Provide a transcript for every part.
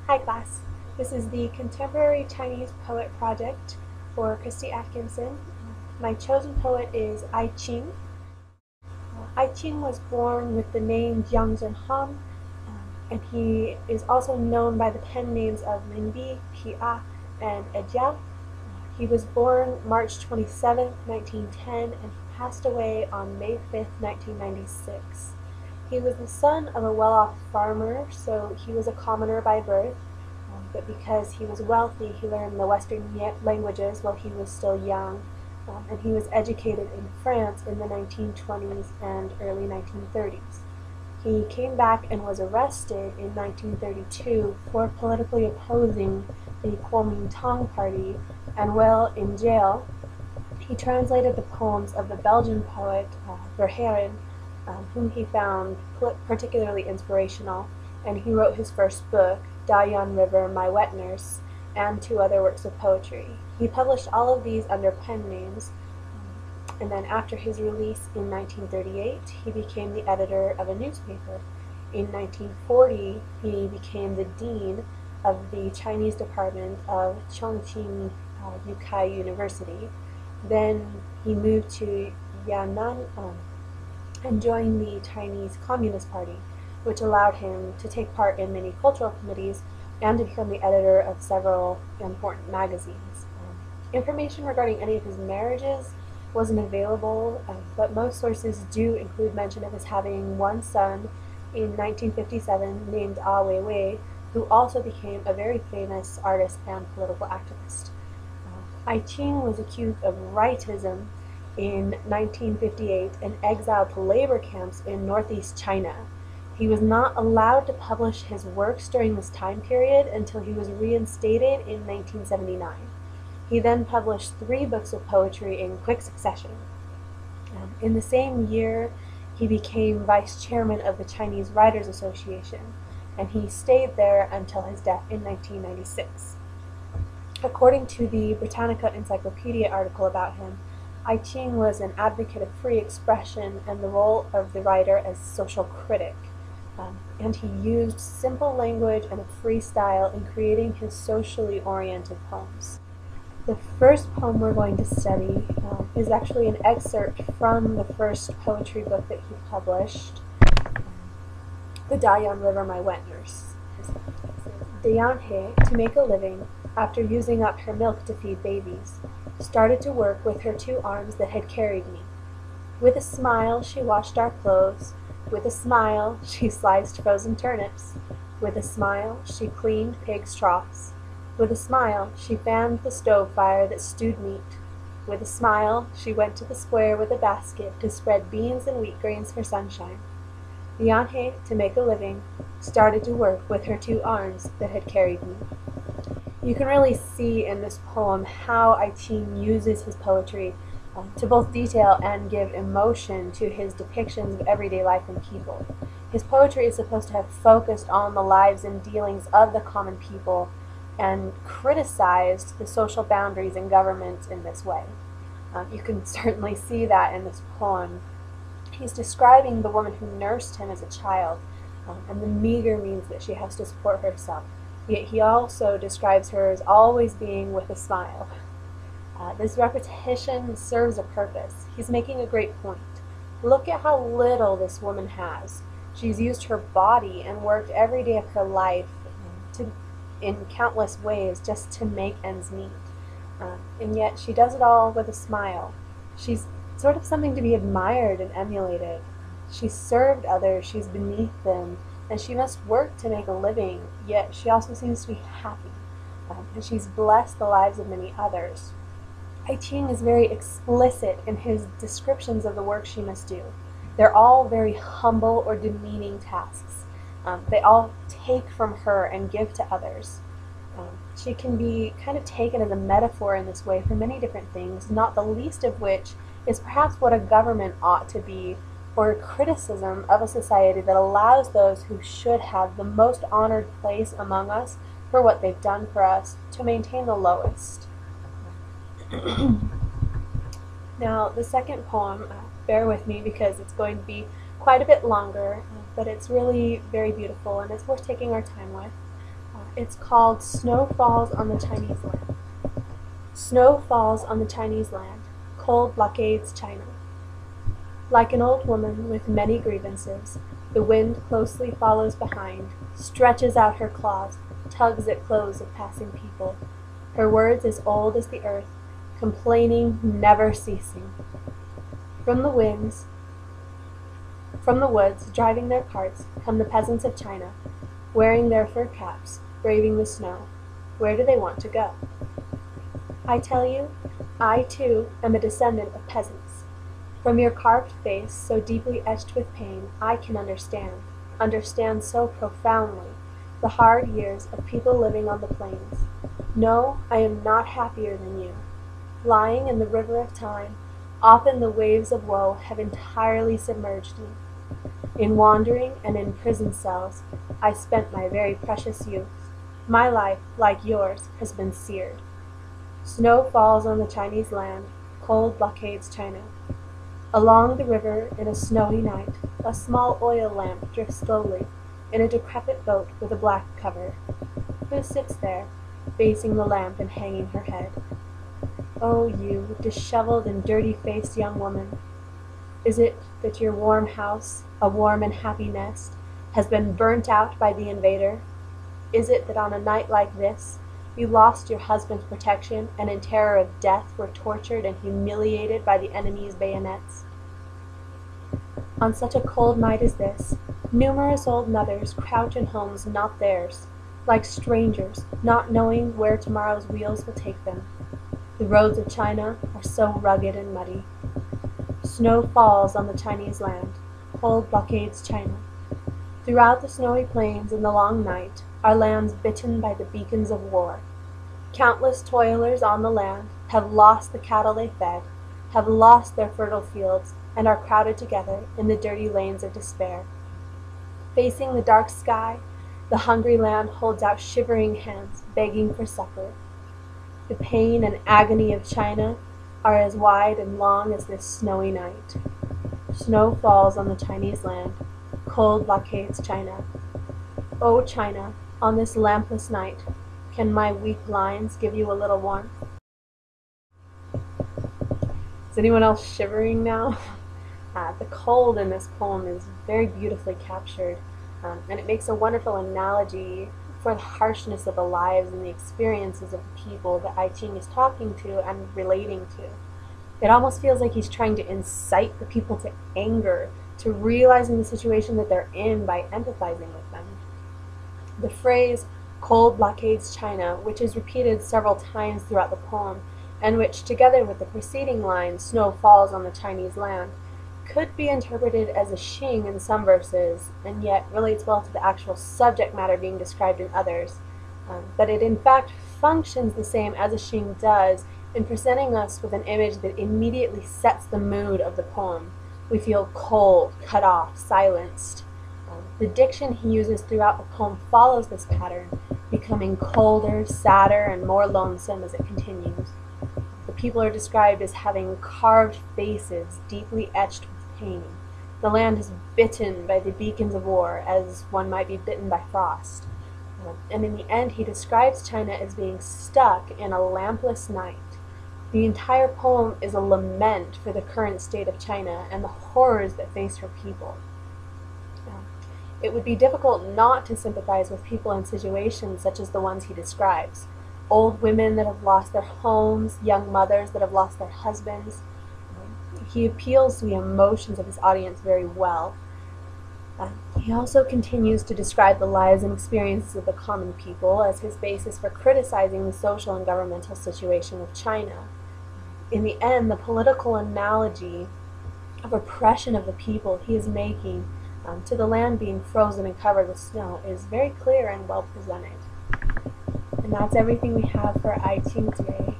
Hi class, this is the Contemporary Chinese Poet Project for Christy Atkinson. My chosen poet is Qing. Qing was born with the name Jiang Zhenhang, and he is also known by the pen names of Linbi, Pia, and Ejiao. He was born March 27, 1910, and he passed away on May 5, 1996. He was the son of a well-off farmer, so he was a commoner by birth, but because he was wealthy, he learned the Western languages while he was still young, and he was educated in France in the 1920s and early 1930s. He came back and was arrested in 1932 for politically opposing the Kuomintang party, and while in jail, he translated the poems of the Belgian poet Verhaeren, whom he found particularly inspirational, and he wrote his first book, Dayan River, My Wet Nurse, and 2 other works of poetry. He published all of these under pen names, and then after his release in 1938, he became the editor of a newspaper. In 1940, he became the dean of the Chinese department of Chongqing Yukai University. Then he moved to Yan'an and joined the Chinese Communist Party, which allowed him to take part in many cultural committees and to become the editor of several important magazines. Information regarding any of his marriages wasn't available, but most sources do include mention of his having one son in 1957 named Ah Weiwei, who also became a very famous artist and political activist. Qing was accused of rightism in 1958 and exiled to labor camps in northeast China. He was not allowed to publish his works during this time period until he was reinstated in 1979. He then published 3 books of poetry in quick succession. In the same year, he became vice chairman of the Chinese Writers Association, and he stayed there until his death in 1996. According to the Britannica Encyclopedia article about him, Qing was an advocate of free expression and the role of the writer as social critic, and he used simple language and a free style in creating his socially oriented poems. The first poem we're going to study is actually an excerpt from the first poetry book that he published, the Dayan River, My Wet Nurse. Dayan He, to make a living, after using up her milk to feed babies, started to work with her 2 arms that had carried me. With a smile, she washed our clothes. With a smile, she sliced frozen turnips. With a smile, she cleaned pigs' troughs. With a smile, she fanned the stove fire that stewed meat. With a smile, she went to the square with a basket to spread beans and wheat grains for sunshine. Dian He, to make a living, started to work with her 2 arms that had carried me. You can really see in this poem how Qing uses his poetry to both detail and give emotion to his depictions of everyday life and people. His poetry is supposed to have focused on the lives and dealings of the common people and criticized the social boundaries and government in this way. You can certainly see that in this poem. He's describing the woman who nursed him as a child, and the meager means that she has to support herself. Yet he also describes her as always being with a smile. This repetition serves a purpose. He's making a great point. Look at how little this woman has. She's used her body and worked every day of her life in countless ways just to make ends meet. And yet she does it all with a smile. She's sort of something to be admired and emulated. She's served others, she's beneath them, and she must work to make a living, yet she also seems to be happy, and she's blessed the lives of many others. Qing is very explicit in his descriptions of the work she must do. They're all very humble or demeaning tasks. They all take from her and give to others. She can be kind of taken as a metaphor in this way for many different things, not the least of which is perhaps what a government ought to be, or criticism of a society that allows those who should have the most honored place among us for what they've done for us to maintain the lowest. Now, the second poem, bear with me because it's going to be quite a bit longer, but it's really very beautiful and it's worth taking our time with. It's called Snow Falls on the Chinese Land. Snow falls on the Chinese land, cold blockades China. Like an old woman with many grievances, the wind closely follows behind, stretches out her claws, tugs at clothes of passing people. Her words as old as the earth, complaining, never ceasing. From the woods, driving their carts, come the peasants of China, wearing their fur caps, braving the snow. Where do they want to go? I tell you, I too am a descendant of peasants. From your carved face, so deeply etched with pain, I can understand so profoundly, the hard years of people living on the plains. No, I am not happier than you. Lying in the river of time, often the waves of woe have entirely submerged me. In wandering and in prison cells, I spent my very precious youth. My life, like yours, has been seared. Snow falls on the Chinese land, cold blockades China. Along the river in a snowy night, a small oil lamp drifts slowly in a decrepit boat with a black cover. Who sits there, facing the lamp and hanging her head? Oh, you, disheveled and dirty-faced young woman, is it that your warm house, a warm and happy nest, has been burnt out by the invader? Is it that on a night like this, you lost your husband's protection and in terror of death were tortured and humiliated by the enemy's bayonets? On such a cold night as this, numerous old mothers crouch in homes not theirs, like strangers, not knowing where tomorrow's wheels will take them. The roads of China are so rugged and muddy. Snow falls on the Chinese land, cold blockades China. Throughout the snowy plains in the long night, our lands bitten by the beacons of war. Countless toilers on the land have lost the cattle they fed, have lost their fertile fields, and are crowded together in the dirty lanes of despair. Facing the dark sky, the hungry land holds out shivering hands, begging for succor. The pain and agony of China are as wide and long as this snowy night. Snow falls on the Chinese land, cold blockades China. O China, on this lampless night, can my weak lines give you a little warmth? Is anyone else shivering now? The cold in this poem is very beautifully captured, and it makes a wonderful analogy for the harshness of the lives and the experiences of the people that I Ching is talking to and relating to. It almost feels like he's trying to incite the people to anger, to realizing the situation that they're in by empathizing with them. The phrase, cold blockades China, which is repeated several times throughout the poem, and which, together with the preceding line, snow falls on the Chinese land, could be interpreted as a Qing in some verses, and yet relates well to the actual subject matter being described in others. But it in fact functions the same as a Qing does in presenting us with an image that immediately sets the mood of the poem. We feel cold, cut off, silenced. The diction he uses throughout the poem follows this pattern, becoming colder, sadder, and more lonesome as it continues. The people are described as having carved faces deeply etched with pain. The land is bitten by the beacons of war, as one might be bitten by frost. And in the end, he describes China as being stuck in a lampless night. The entire poem is a lament for the current state of China and the horrors that face her people. It would be difficult not to sympathize with people in situations such as the ones he describes. Old women that have lost their homes, young mothers that have lost their husbands. He appeals to the emotions of his audience very well. He also continues to describe the lives and experiences of the common people as his basis for criticizing the social and governmental situation of China. In the end, the political analogy of oppression of the people he is making to the land being frozen and covered with snow is very clear and well presented. And that's everything we have for I Ching today.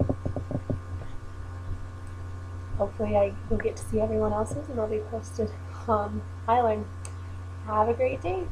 Hopefully I will get to see everyone else's and they'll be posted on Highline. Have a great day.